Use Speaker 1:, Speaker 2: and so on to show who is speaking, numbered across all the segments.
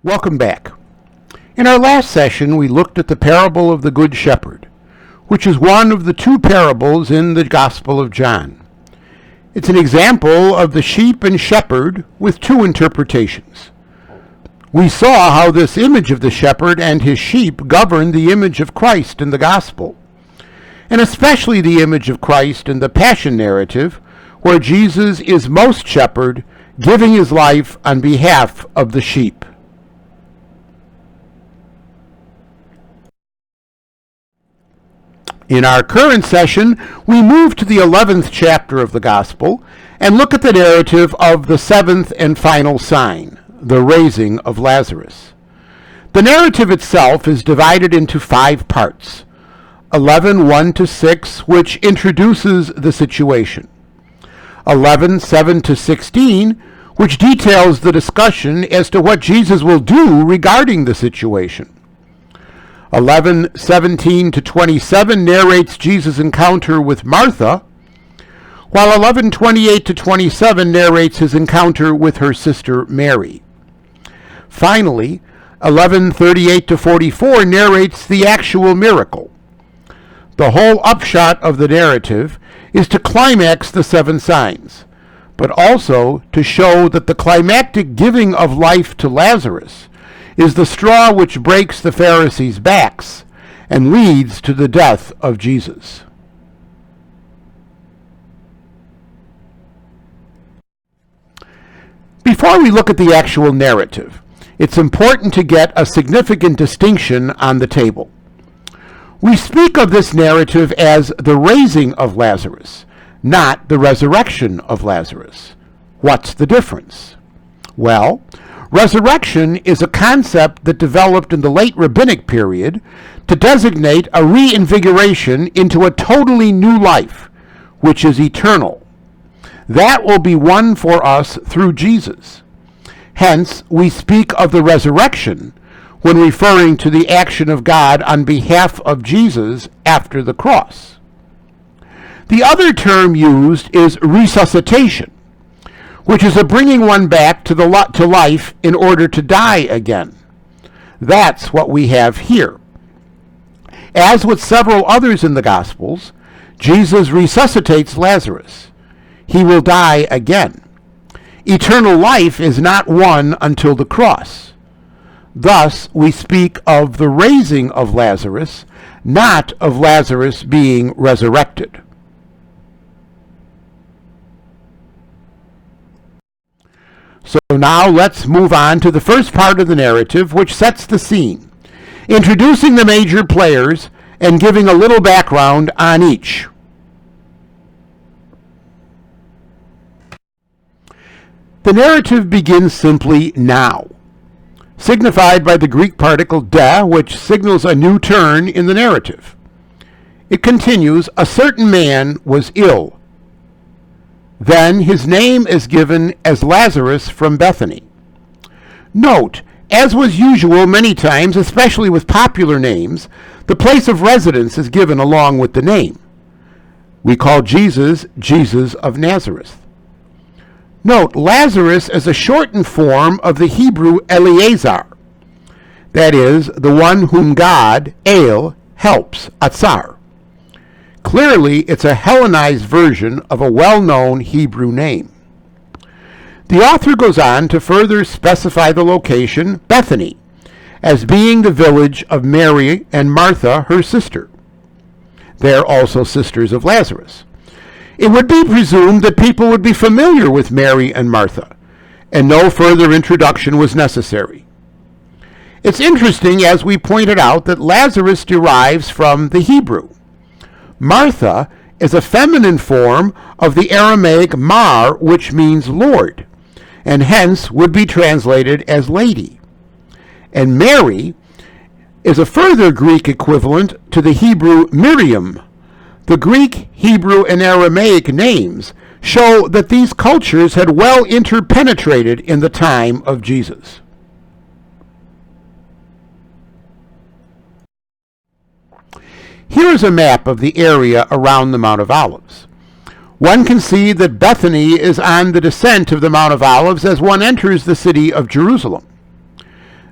Speaker 1: Welcome back. In our last session, we looked at the parable of the Good Shepherd, which is one of the two parables in the Gospel of John. It's an example of the sheep and shepherd with two interpretations. We saw how this image of the shepherd and his sheep govern the image of Christ in the Gospel, and especially the image of Christ in the Passion narrative, where Jesus is most shepherd, giving his life on behalf of the sheep. In our current session, we move to the 11th chapter of the Gospel and look at the narrative of the seventh and final sign, the raising of Lazarus. The narrative itself is divided into 5 parts. 11:1-6, which introduces the situation. 11:7-16, which details the discussion as to what Jesus will do regarding the situation. 11:17-27 narrates Jesus' encounter with Martha, while 11:28-27 narrates his encounter with her sister Mary. Finally, 11:38-44 narrates the actual miracle. The whole upshot of the narrative is to climax the 7 signs, but also to show that the climactic giving of life to Lazarus is the straw which breaks the Pharisees' backs and leads to the death of Jesus. Before we look at the actual narrative, it's important to get a significant distinction on the table. We speak of this narrative as the raising of Lazarus, not the resurrection of Lazarus. What's the difference? Well, resurrection is a concept that developed in the late rabbinic period to designate a reinvigoration into a totally new life, which is eternal. That will be won for us through Jesus. Hence, we speak of the resurrection when referring to the action of God on behalf of Jesus after the cross. The other term used is resuscitation, which is a bringing one back to life in order to die again. That's what we have here. As with several others in the Gospels, Jesus resuscitates Lazarus. He will die again. Eternal life is not won until the cross. Thus, we speak of the raising of Lazarus, not of Lazarus being resurrected. So now let's move on to the first part of the narrative, which sets the scene, introducing the major players and giving a little background on each. The narrative begins simply now, signified by the Greek particle de, which signals a new turn in the narrative. It continues, a certain man was ill. Then his name is given as Lazarus from Bethany. Note, as was usual many times, especially with popular names, the place of residence is given along with the name. We call Jesus, Jesus of Nazareth. Note, Lazarus is a shortened form of the Hebrew Eleazar. That is, the one whom God, El, helps, Atzar. Clearly, it's a Hellenized version of a well-known Hebrew name. The author goes on to further specify the location, Bethany, as being the village of Mary and Martha, her sister. They're also sisters of Lazarus. It would be presumed that people would be familiar with Mary and Martha, and no further introduction was necessary. It's interesting, as we pointed out, that Lazarus derives from the Hebrew. Martha is a feminine form of the Aramaic mar, which means Lord, and hence would be translated as lady. And Mary is a further Greek equivalent to the Hebrew Miriam. The Greek, Hebrew, and Aramaic names show that these cultures had well interpenetrated in the time of Jesus. Here is a map of the area around the Mount of Olives. One can see that Bethany is on the descent of the Mount of Olives as one enters the city of Jerusalem.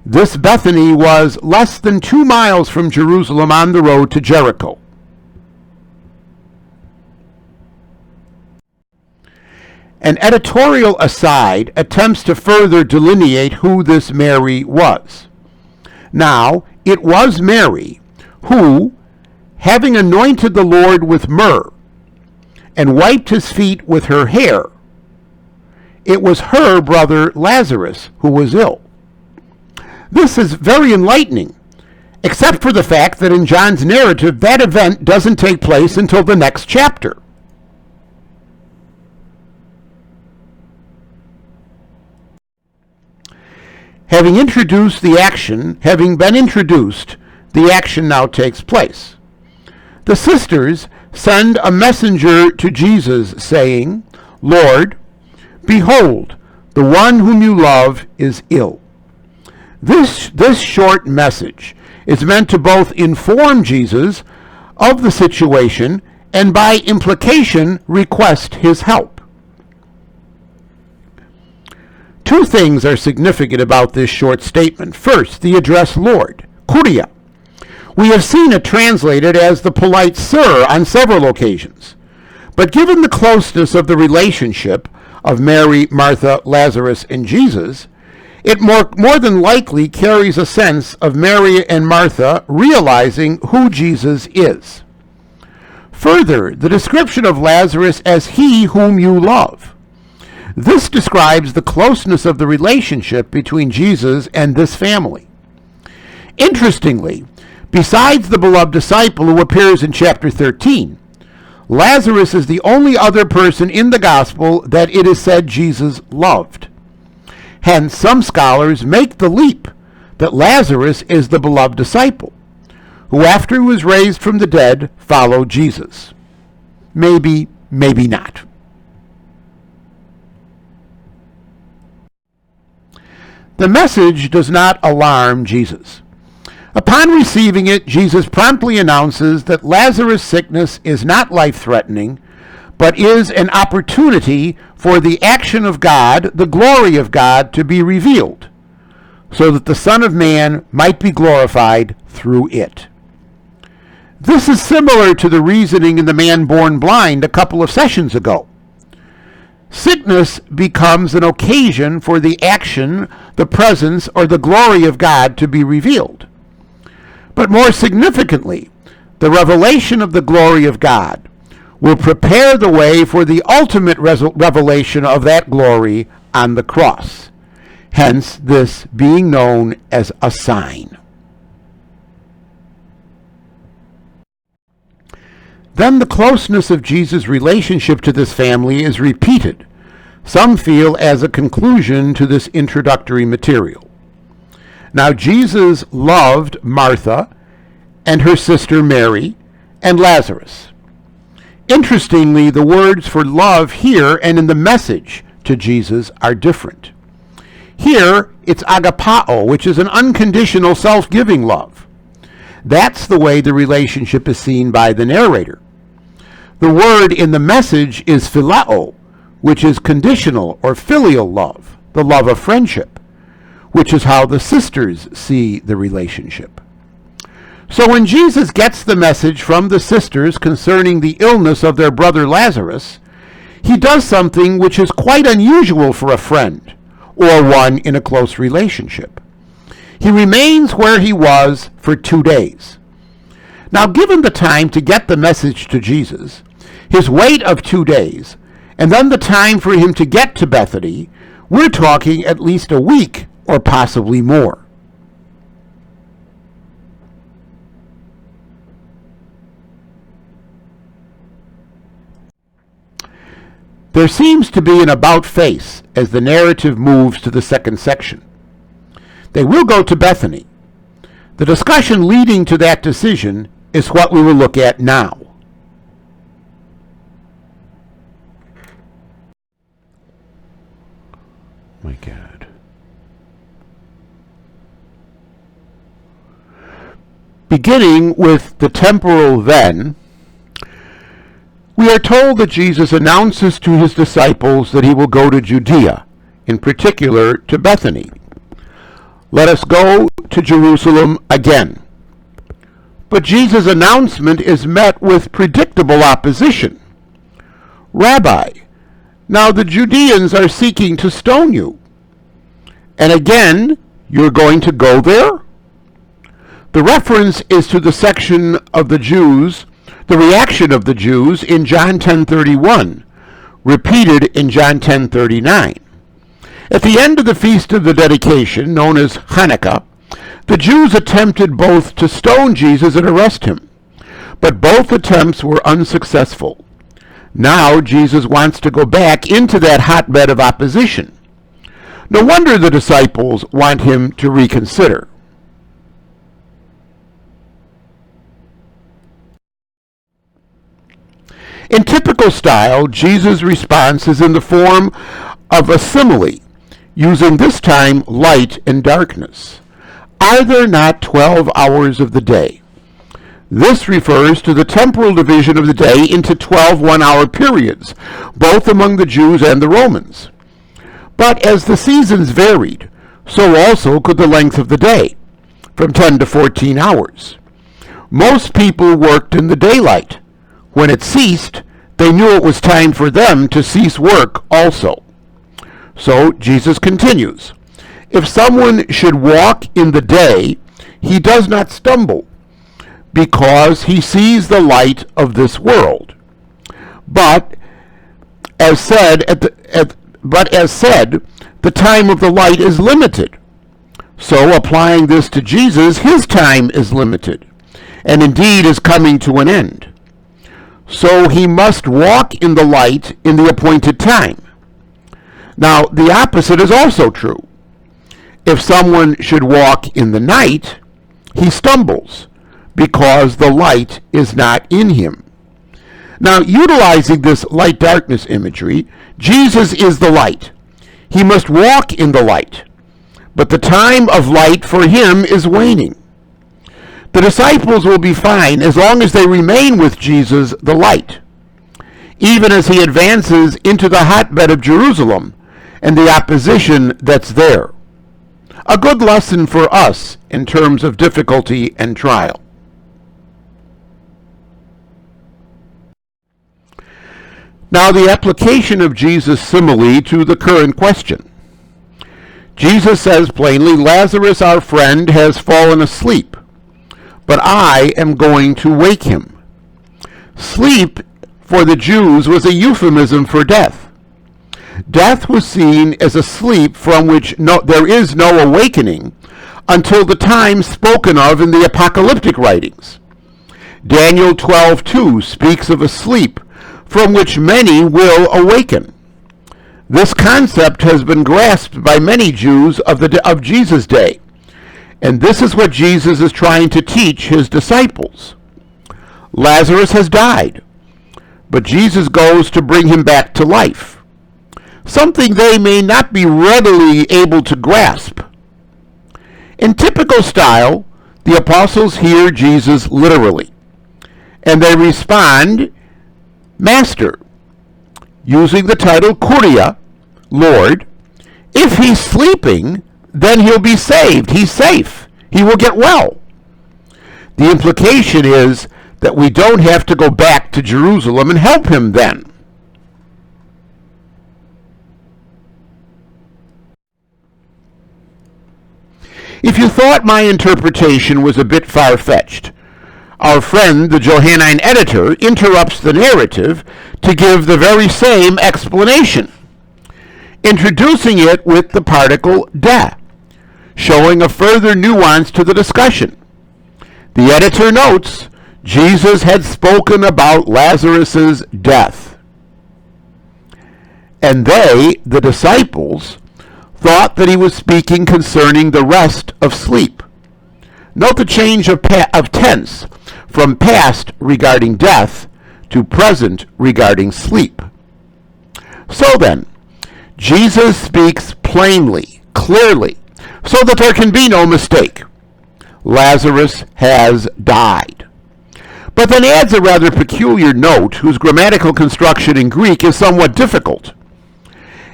Speaker 1: This Bethany was less than 2 miles from Jerusalem on the road to Jericho. An editorial aside attempts to further delineate who this Mary was. Now, it was Mary who, having anointed the Lord with myrrh and wiped his feet with her hair, it was her brother Lazarus who was ill. This is very enlightening, except for the fact that in John's narrative that event doesn't take place until the next chapter. Having been introduced, the action now takes place. The sisters send a messenger to Jesus saying, "Lord, behold, the one whom you love is ill." This short message is meant to both inform Jesus of the situation and by implication request his help. Two things are significant about this short statement. First, the address Lord, Kuria. We have seen it translated as the polite sir on several occasions. But given the closeness of the relationship of Mary, Martha, Lazarus, and Jesus, it more than likely carries a sense of Mary and Martha realizing who Jesus is. Further, the description of Lazarus as he whom you love. This describes the closeness of the relationship between Jesus and this family. Interestingly, besides the beloved disciple who appears in chapter 13, Lazarus is the only other person in the gospel that it is said Jesus loved. Hence, some scholars make the leap that Lazarus is the beloved disciple, who after he was raised from the dead followed Jesus. Maybe, maybe not. The message does not alarm Jesus. Upon receiving it, Jesus promptly announces that Lazarus' sickness is not life-threatening, but is an opportunity for the action of God, the glory of God, to be revealed, so that the Son of Man might be glorified through it. This is similar to the reasoning in the man born blind a couple of sessions ago. Sickness becomes an occasion for the action, the presence, or the glory of God to be revealed. But more significantly, the revelation of the glory of God will prepare the way for the ultimate revelation of that glory on the cross. Hence, this being known as a sign. Then the closeness of Jesus' relationship to this family is repeated, some feel as a conclusion to this introductory material. Now Jesus loved Martha and her sister Mary and Lazarus. Interestingly, the words for love here and in the message to Jesus are different. Here, it's agapao, which is an unconditional self-giving love. That's the way the relationship is seen by the narrator. The word in the message is phileo, which is conditional or filial love, the love of friendship, which is how the sisters see the relationship. So when Jesus gets the message from the sisters concerning the illness of their brother Lazarus, he does something which is quite unusual for a friend or one in a close relationship. He remains where he was for 2 days. Now, given the time to get the message to Jesus, his wait of 2 days, and then the time for him to get to Bethany, we're talking at least a week or possibly more. There seems to be an about-face as the narrative moves to the second section. They will go to Bethany. The discussion leading to that decision is what we will look at now. My God. Beginning with the temporal then, we are told that Jesus announces to his disciples that he will go to Judea, in particular to Bethany. Let us go to Jerusalem again. But Jesus' announcement is met with predictable opposition. Rabbi, now the Judeans are seeking to stone you. And again, you're going to go there? The reference is to the section of the Jews, the reaction of the Jews in John 10:31, repeated in John 10:39. At the end of the Feast of the Dedication, known as Hanukkah, the Jews attempted both to stone Jesus and arrest him, but both attempts were unsuccessful. Now Jesus wants to go back into that hotbed of opposition. No wonder the disciples want him to reconsider. In typical style, Jesus' response is in the form of a simile, using this time light and darkness. Are there not 12 hours of the day? This refers to the temporal division of the day into 12 one-hour periods, both among the Jews and the Romans. But as the seasons varied, so also could the length of the day, from 10 to 14 hours. Most people worked in the daylight. When it ceased, they knew it was time for them to cease work also. So Jesus continues, if someone should walk in the day, he does not stumble, because he sees the light of this world. But as said, the time of the light is limited. So applying this to Jesus, his time is limited, and indeed is coming to an end. So he must walk in the light in the appointed time. Now, the opposite is also true. If someone should walk in the night, he stumbles, because the light is not in him. Now, utilizing this light-darkness imagery, Jesus is the light. He must walk in the light, but the time of light for him is waning. The disciples will be fine as long as they remain with Jesus, the light, even as he advances into the hotbed of Jerusalem and the opposition that's there. A good lesson for us in terms of difficulty and trial. Now, the application of Jesus' simile to the current question. Jesus says plainly, Lazarus, our friend, has fallen asleep, but I am going to wake him. Sleep, for the Jews, was a euphemism for death. Death was seen as a sleep from which there is no awakening until the time spoken of in the apocalyptic writings. Daniel 12:2 speaks of a sleep from which many will awaken. This concept has been grasped by many Jews of Jesus' day, and this is what Jesus is trying to teach his disciples. Lazarus has died, but Jesus goes to bring him back to life, something they may not be readily able to grasp. In typical style, the apostles hear Jesus literally, and they respond, Master, using the title Kuria, Lord. If he's sleeping, then he'll be saved. He's safe. He will get well. The implication is that we don't have to go back to Jerusalem and help him then. If you thought my interpretation was a bit far-fetched, our friend, the Johannine editor, interrupts the narrative to give the very same explanation, introducing it with the particle de, showing a further nuance to the discussion. The editor notes, Jesus had spoken about Lazarus' death. And they, the disciples, thought that he was speaking concerning the rest of sleep. Note the change of tense from past regarding death to present regarding sleep. So then, Jesus speaks plainly, clearly, so that there can be no mistake. Lazarus has died. But then adds a rather peculiar note whose grammatical construction in Greek is somewhat difficult.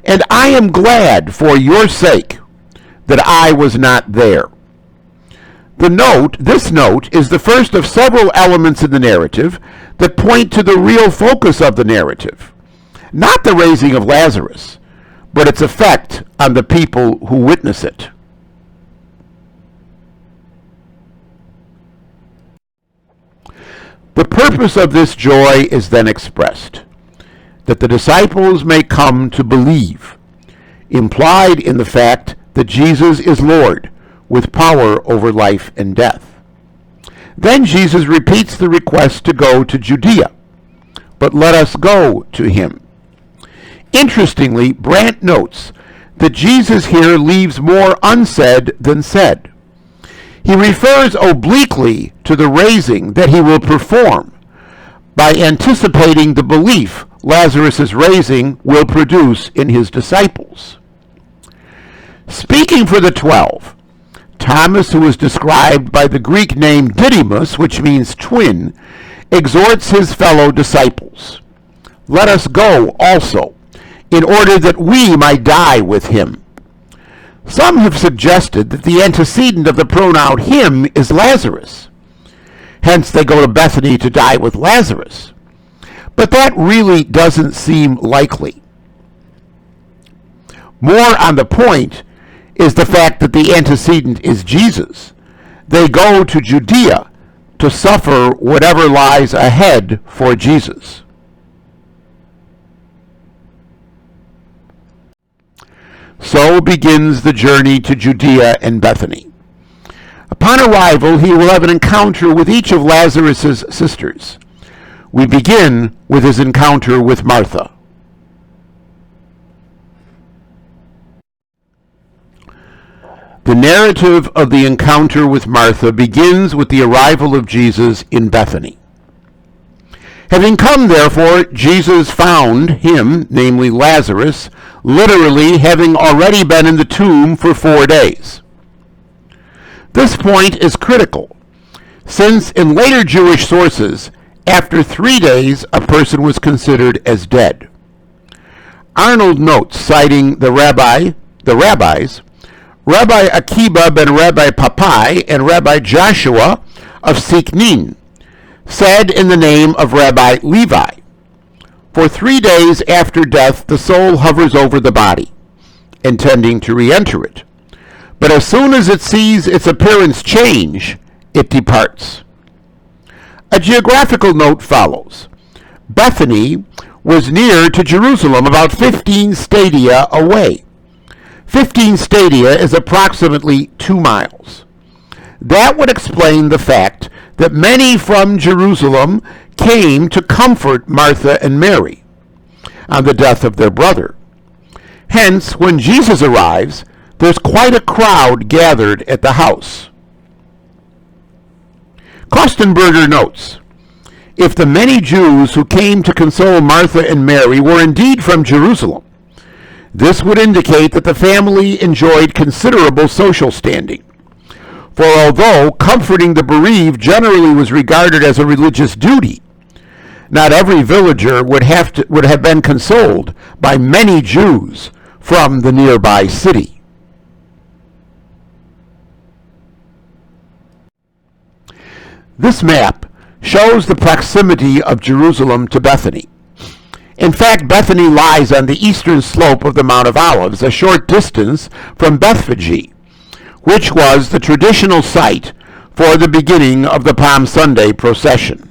Speaker 1: And I am glad for your sake that I was not there. This note is the first of several elements in the narrative that point to the real focus of the narrative, not the raising of Lazarus, but its effect on the people who witness it. The purpose of this joy is then expressed, that the disciples may come to believe, implied in the fact that Jesus is Lord, with power over life and death. Then Jesus repeats the request to go to Judea, but let us go to him. Interestingly, Brandt notes that Jesus here leaves more unsaid than said. He refers obliquely to the raising that he will perform by anticipating the belief Lazarus' raising will produce in his disciples. Speaking for the 12, Thomas, who is described by the Greek name Didymus, which means twin, exhorts his fellow disciples, "Let us go also, in order that we might die with him." Some have suggested that the antecedent of the pronoun him is Lazarus. Hence they go to Bethany to die with Lazarus. But that really doesn't seem likely. More on the point is the fact that the antecedent is Jesus. They go to Judea to suffer whatever lies ahead for Jesus. So begins the journey to Judea and Bethany. Upon arrival, he will have an encounter with each of Lazarus' sisters. We begin with his encounter with Martha. The narrative of the encounter with Martha begins with the arrival of Jesus in Bethany. Having come, therefore, Jesus found him, namely Lazarus, literally having already been in the tomb for 4 days. This point is critical, since in later Jewish sources, after 3 days, a person was considered as dead. Arnold notes, citing the rabbis, Rabbi Akiba ben Rabbi Papai and Rabbi Joshua of Siknin, said in the name of Rabbi Levi, "For 3 days after death the soul hovers over the body, intending to re-enter it. But as soon as it sees its appearance change, it departs." A geographical note follows. Bethany was near to Jerusalem, about 15 stadia away. 15 stadia is approximately 2 miles. That would explain the fact that many from Jerusalem came to comfort Martha and Mary on the death of their brother. Hence, when Jesus arrives, there's quite a crowd gathered at the house. Kostenberger notes, if the many Jews who came to console Martha and Mary were indeed from Jerusalem, this would indicate that the family enjoyed considerable social standing. For although comforting the bereaved generally was regarded as a religious duty, not every villager would have been consoled by many Jews from the nearby city. This map shows the proximity of Jerusalem to Bethany. In fact, Bethany lies on the eastern slope of the Mount of Olives, a short distance from Bethphage, which was the traditional site for the beginning of the Palm Sunday procession.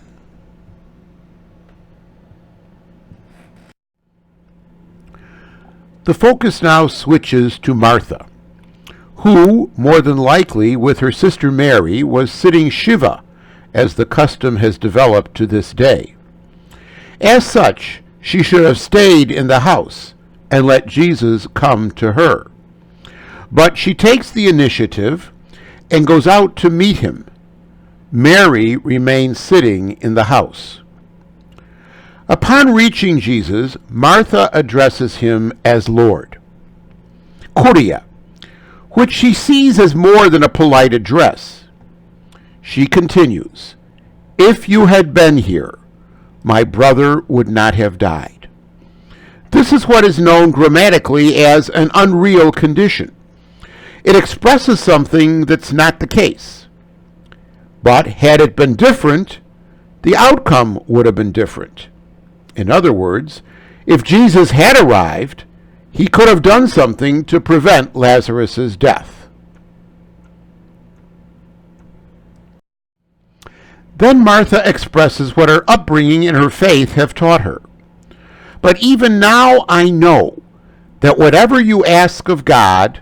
Speaker 1: The focus now switches to Martha, who, more than likely with her sister Mary, was sitting Shiva, as the custom has developed to this day. As such, she should have stayed in the house and let Jesus come to her. But she takes the initiative and goes out to meet him. Mary remains sitting in the house. Upon reaching Jesus, Martha addresses him as Lord, Kuria, which she sees as more than a polite address. She continues, "If you had been here, my brother would not have died." This is what is known grammatically as an unreal condition. It expresses something that's not the case. But had it been different, the outcome would have been different. In other words, if Jesus had arrived, he could have done something to prevent Lazarus' death. Then Martha expresses what her upbringing and her faith have taught her. But even now I know that whatever you ask of God,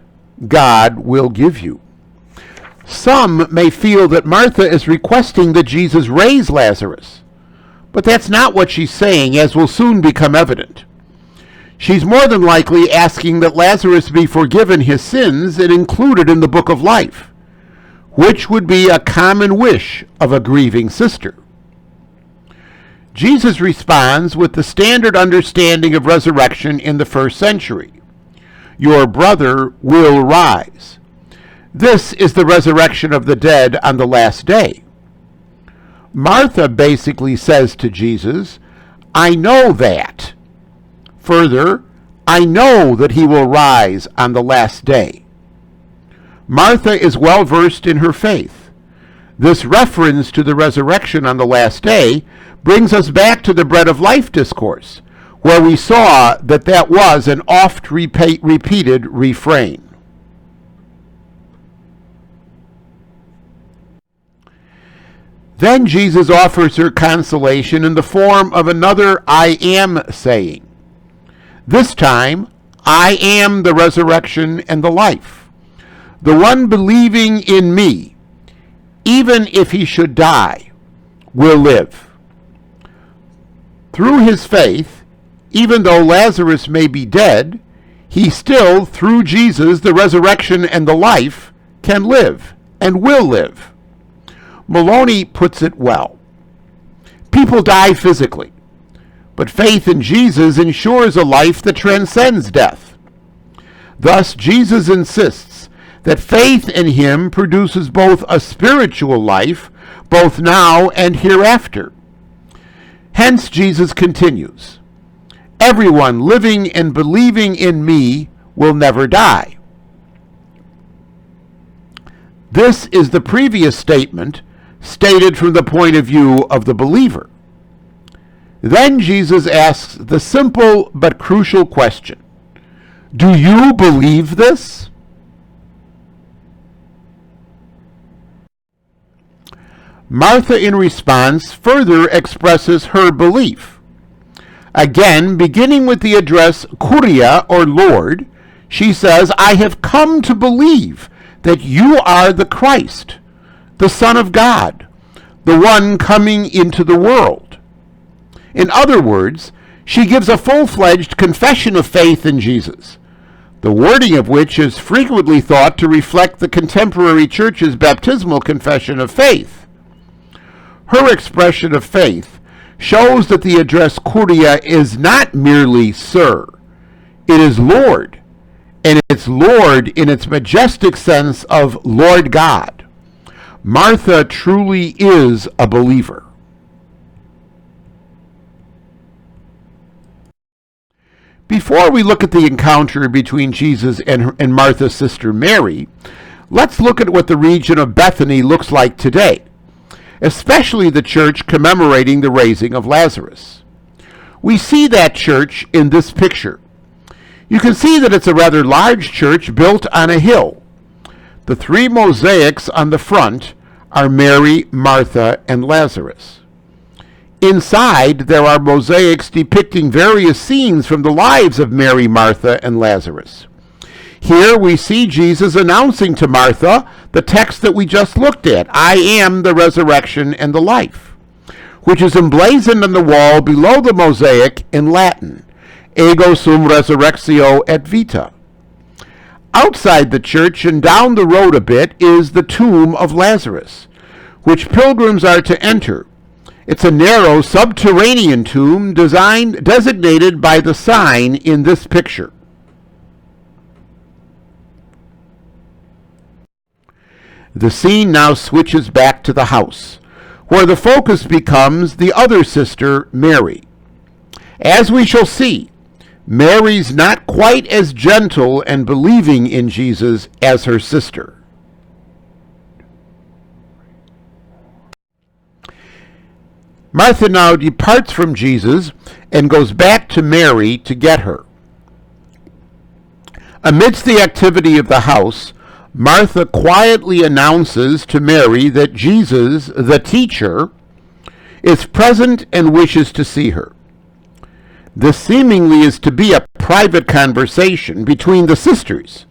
Speaker 1: God will give you. Some may feel that Martha is requesting that Jesus raise Lazarus, but that's not what she's saying, as will soon become evident. She's more than likely asking that Lazarus be forgiven his sins and included in the book of life, which would be a common wish of a grieving sister. Jesus responds with the standard understanding of resurrection in the first century. Your brother will rise. This is the resurrection of the dead on the last day. Martha basically says to Jesus, I know that. Further, I know that he will rise on the last day. Martha is well versed in her faith. This reference to the resurrection on the last day brings us back to the bread of life discourse, where we saw that was an oft repeated refrain. Then Jesus offers her consolation in the form of another I am saying. This time, I am the resurrection and the life. The one believing in me, even if he should die, will live. Through his faith, even though Lazarus may be dead, he still, through Jesus, the resurrection and the life, can live and will live. Maloney puts it well. People die physically, but faith in Jesus ensures a life that transcends death. Thus, Jesus insists that faith in him produces both a spiritual life, both now and hereafter. Hence, Jesus continues, everyone living and believing in me will never die. This is the previous statement stated from the point of view of the believer. Then Jesus asks the simple but crucial question, do you believe this? Martha, in response, further expresses her belief. Again, beginning with the address Kyrie, or Lord, she says, I have come to believe that you are the Christ, the Son of God, the one coming into the world. In other words, she gives a full-fledged confession of faith in Jesus, the wording of which is frequently thought to reflect the contemporary church's baptismal confession of faith. Her expression of faith shows that the address Kyrie is not merely Sir, it is Lord, and it's Lord in its majestic sense of Lord God. Martha truly is a believer. Before we look at the encounter between Jesus and Martha's sister Mary, let's look at what the region of Bethany looks like today, especially the church commemorating the raising of Lazarus. We see that church in this picture. You can see that it's a rather large church built on a hill. The three mosaics on the front are Mary, Martha, and Lazarus. Inside, there are mosaics depicting various scenes from the lives of Mary, Martha, and Lazarus. Here we see Jesus announcing to Martha the text that we just looked at, I am the resurrection and the life, which is emblazoned on the wall below the mosaic in Latin, ego sum resurrectio et vita. Outside the church and down the road a bit is the tomb of Lazarus, which pilgrims are to enter. It's a narrow subterranean tomb designated by the sign in this picture. The scene now switches back to the house, where the focus becomes the other sister, Mary. As we shall see, Mary's not quite as gentle and believing in Jesus as her sister. Martha now departs from Jesus and goes back to Mary to get her. Amidst the activity of the house, Martha quietly announces to Mary that Jesus, the teacher, is present and wishes to see her. This seemingly is to be a private conversation between the sisters,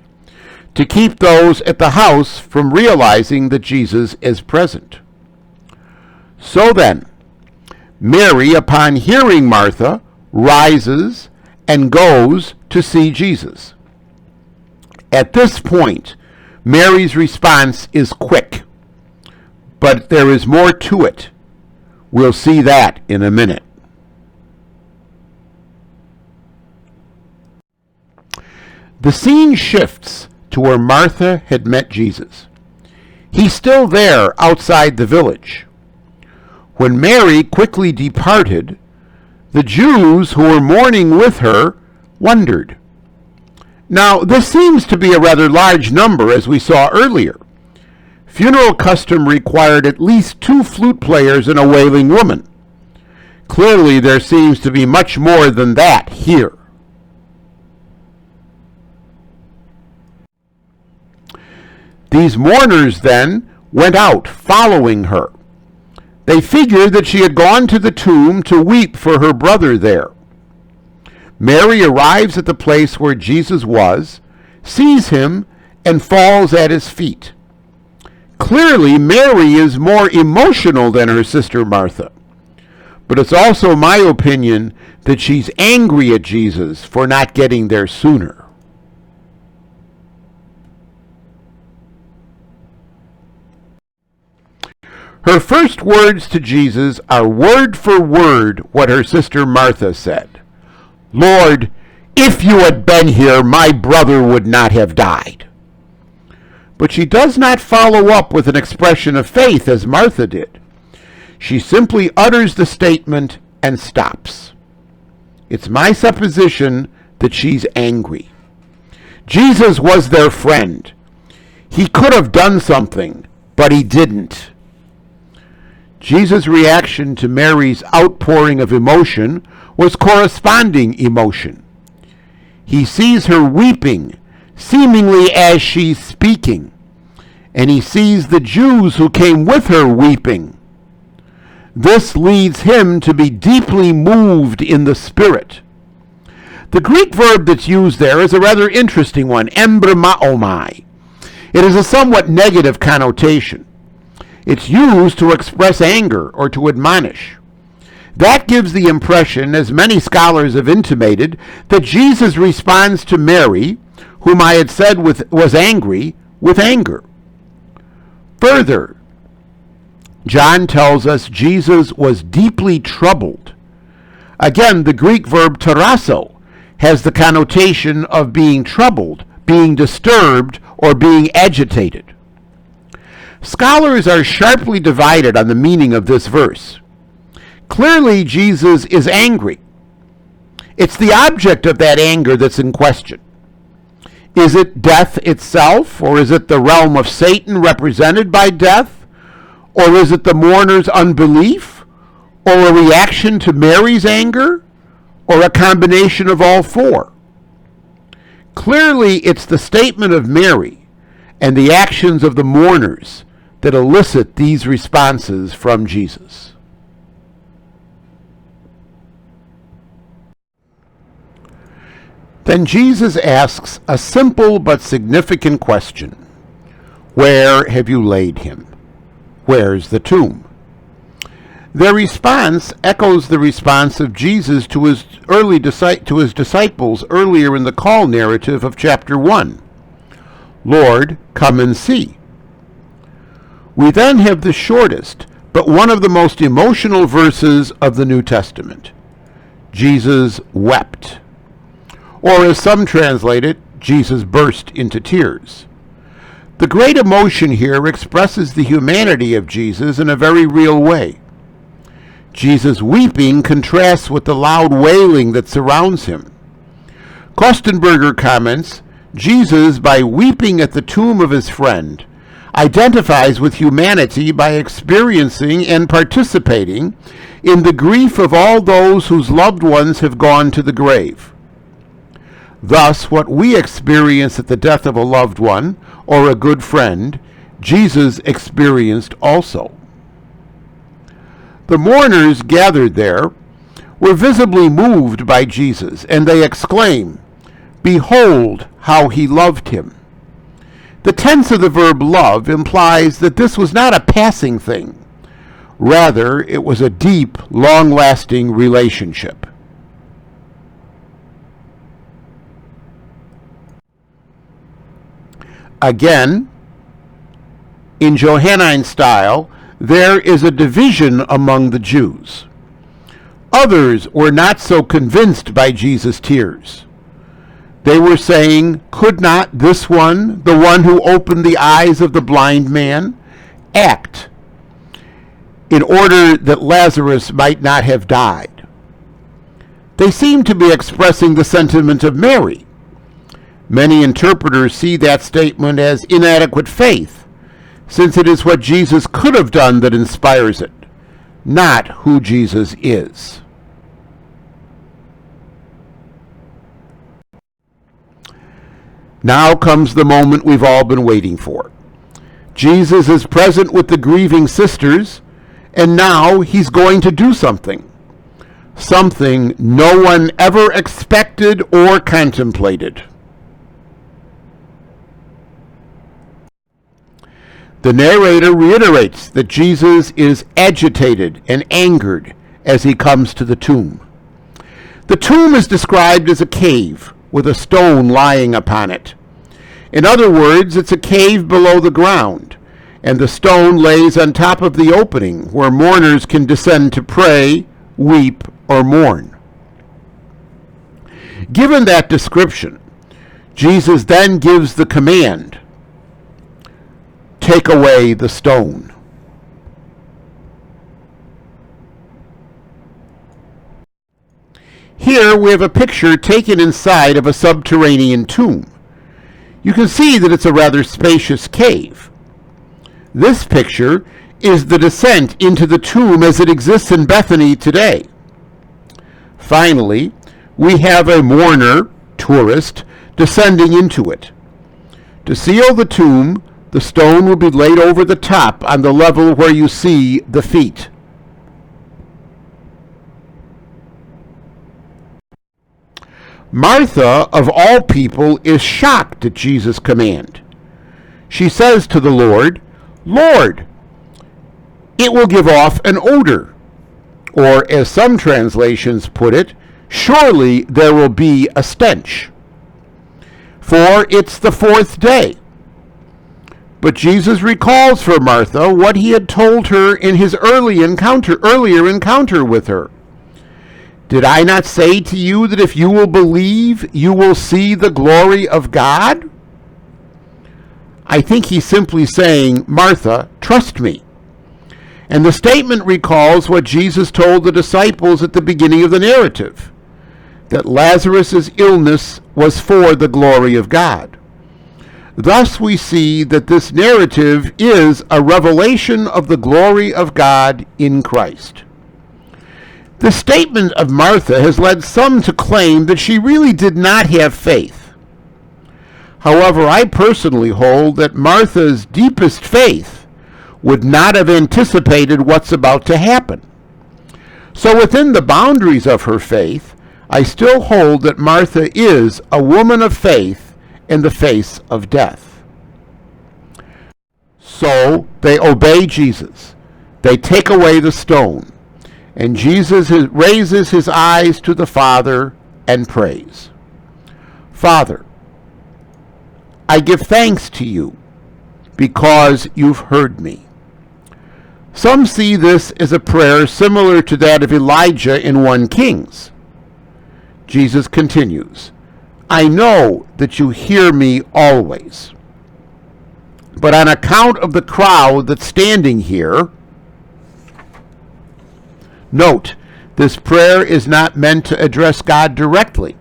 Speaker 1: to keep those at the house from realizing that Jesus is present. So then, Mary, upon hearing Martha, rises and goes to see Jesus. At this point, Mary's response is quick, but there is more to it. We'll see that in a minute. The scene shifts to where Martha had met Jesus. He's still there outside the village. When Mary quickly departed, the Jews who were mourning with her wondered. Now, this seems to be a rather large number, as we saw earlier. Funeral custom required at least 2 flute players and a wailing woman. Clearly, there seems to be much more than that here. These mourners then went out following her. They figured that she had gone to the tomb to weep for her brother there. Mary arrives at the place where Jesus was, sees him, and falls at his feet. Clearly, Mary is more emotional than her sister Martha. But it's also my opinion that she's angry at Jesus for not getting there sooner. Her first words to Jesus are word for word what her sister Martha said. "Lord, if you had been here, my brother would not have died." But she does not follow up with an expression of faith as Martha did. She simply utters the statement and stops. It's my supposition that she's angry. Jesus was their friend. He could have done something, but he didn't. Jesus' reaction to Mary's outpouring of emotion was corresponding emotion. He sees her weeping, seemingly as she's speaking, and he sees the Jews who came with her weeping. This leads him to be deeply moved in the spirit. The Greek verb that's used there is a rather interesting one, embrimaomai. It has a somewhat negative connotation. It's used to express anger or to admonish. That gives the impression, as many scholars have intimated, that Jesus responds to Mary, whom I had said was angry, with anger. Further, John tells us Jesus was deeply troubled. Again, the Greek verb tarasso has the connotation of being troubled, being disturbed, or being agitated. Scholars are sharply divided on the meaning of this verse. Clearly, Jesus is angry. It's the object of that anger that's in question. Is it death itself, or is it the realm of Satan represented by death, or is it the mourner's unbelief, or a reaction to Mary's anger, or a combination of all four? Clearly, it's the statement of Mary and the actions of the mourners that elicit these responses from Jesus. Then Jesus asks a simple but significant question. Where have you laid him? Where's the tomb? Their response echoes the response of Jesus to his disciples earlier in the call narrative of chapter 1. Lord, come and see. We then have the shortest, but one of the most emotional verses of the New Testament. Jesus wept. Or as some translate it, Jesus burst into tears. The great emotion here expresses the humanity of Jesus in a very real way. Jesus weeping contrasts with the loud wailing that surrounds him. Kostenberger comments, Jesus, by weeping at the tomb of his friend, identifies with humanity by experiencing and participating in the grief of all those whose loved ones have gone to the grave. Thus, what we experience at the death of a loved one or a good friend, Jesus experienced also. The mourners gathered there were visibly moved by Jesus, and they exclaim, "Behold how he loved him." The tense of the verb love implies that this was not a passing thing. Rather, it was a deep, long-lasting relationship. Again, in Johannine style, there is a division among the Jews. Others were not so convinced by Jesus' tears. They were saying, could not this one, the one who opened the eyes of the blind man, act in order that Lazarus might not have died? They seem to be expressing the sentiment of Mary. Many interpreters see that statement as inadequate faith, since it is what Jesus could have done that inspires it, not who Jesus is. Now comes the moment we've all been waiting for. Jesus is present with the grieving sisters, and now he's going to do something. Something no one ever expected or contemplated. The narrator reiterates that Jesus is agitated and angered as he comes to the tomb. The tomb is described as a cave with a stone lying upon it. In other words, it's a cave below the ground, and the stone lays on top of the opening where mourners can descend to pray, weep, or mourn. Given that description, Jesus then gives the command, "Take away the stone." Here we have a picture taken inside of a subterranean tomb. You can see that it's a rather spacious cave. This picture is the descent into the tomb as it exists in Bethany today. Finally, we have a mourner, tourist, descending into it. To seal the tomb, the stone will be laid over the top on the level where you see the feet. Martha, of all people, is shocked at Jesus' command. She says to the Lord, "Lord, it will give off an odor." Or, as some translations put it, "Surely there will be a stench. For it's the fourth day." But Jesus recalls for Martha what he had told her in his earlier encounter with her. "Did I not say to you that if you will believe, you will see the glory of God?" I think he's simply saying, "Martha, trust me." And the statement recalls what Jesus told the disciples at the beginning of the narrative, that Lazarus' illness was for the glory of God. Thus we see that this narrative is a revelation of the glory of God in Christ. The statement of Martha has led some to claim that she really did not have faith. However, I personally hold that Martha's deepest faith would not have anticipated what's about to happen. So within the boundaries of her faith, I still hold that Martha is a woman of faith in the face of death. So they obey Jesus. They take away the stone. And Jesus raises his eyes to the Father and prays. "Father, I give thanks to you because you've heard me." Some see this as a prayer similar to that of Elijah in 1 Kings. Jesus continues, "I know that you hear me always. But on account of the crowd that's standing here," note, this prayer is not meant to address God directly,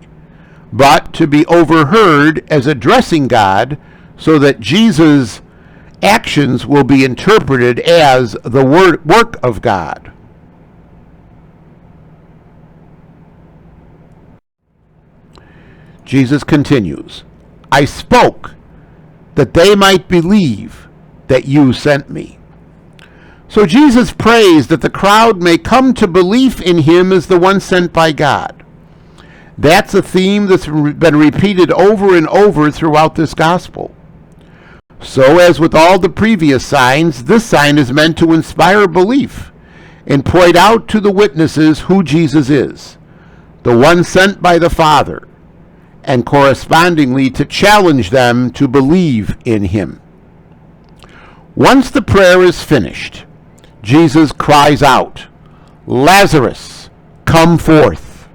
Speaker 1: but to be overheard as addressing God, so that Jesus' actions will be interpreted as the work of God. Jesus continues, I spoke that they might believe that you sent me. So Jesus prays that the crowd may come to belief in him as the one sent by God. That's a theme that's been repeated over and over throughout this gospel. So as with all the previous signs, this sign is meant to inspire belief and point out to the witnesses who Jesus is, the one sent by the Father, and correspondingly to challenge them to believe in him. Once the prayer is finished, Jesus cries out, Lazarus, come forth.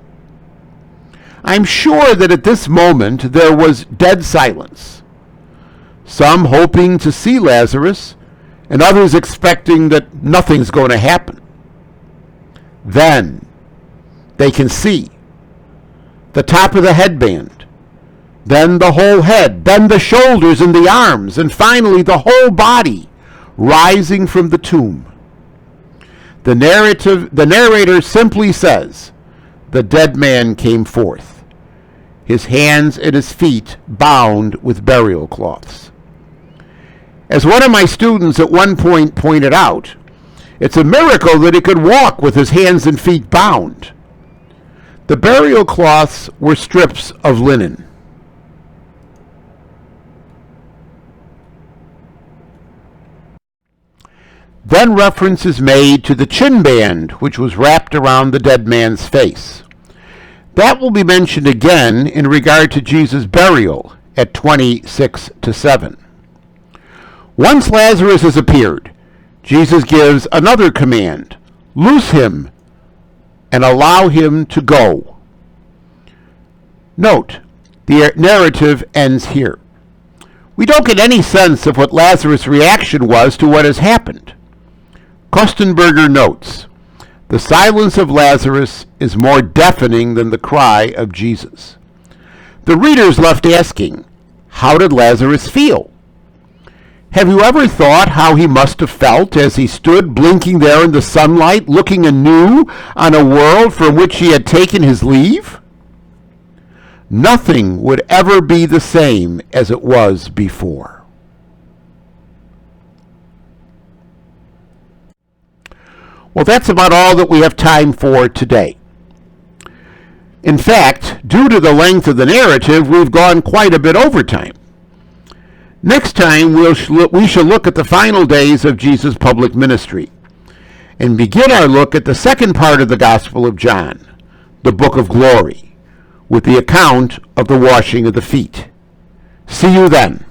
Speaker 1: I'm sure that at this moment there was dead silence, some hoping to see Lazarus and others expecting that nothing's going to happen. Then they can see the top of the headband, then the whole head, then the shoulders and the arms, and finally the whole body rising from the tomb. The narrator simply says, the dead man came forth, his hands and his feet bound with burial cloths. As one of my students at one point pointed out, it's a miracle that he could walk with his hands and feet bound. The burial cloths were strips of linen. Then reference is made to the chin band, which was wrapped around the dead man's face. That will be mentioned again in regard to Jesus' burial at 26-7. Once Lazarus has appeared, Jesus gives another command, loose him and allow him to go. Note, the narrative ends here. We don't get any sense of what Lazarus' reaction was to what has happened. Kostenberger notes, the silence of Lazarus is more deafening than the cry of Jesus. The reader's left asking, how did Lazarus feel? Have you ever thought how he must have felt as he stood blinking there in the sunlight, looking anew on a world from which he had taken his leave? Nothing would ever be the same as it was before. Well, that's about all that we have time for today. In fact, due to the length of the narrative, we've gone quite a bit over time. Next time, we shall look at the final days of Jesus' public ministry and begin our look at the second part of the Gospel of John, the Book of Glory, with the account of the washing of the feet. See you then.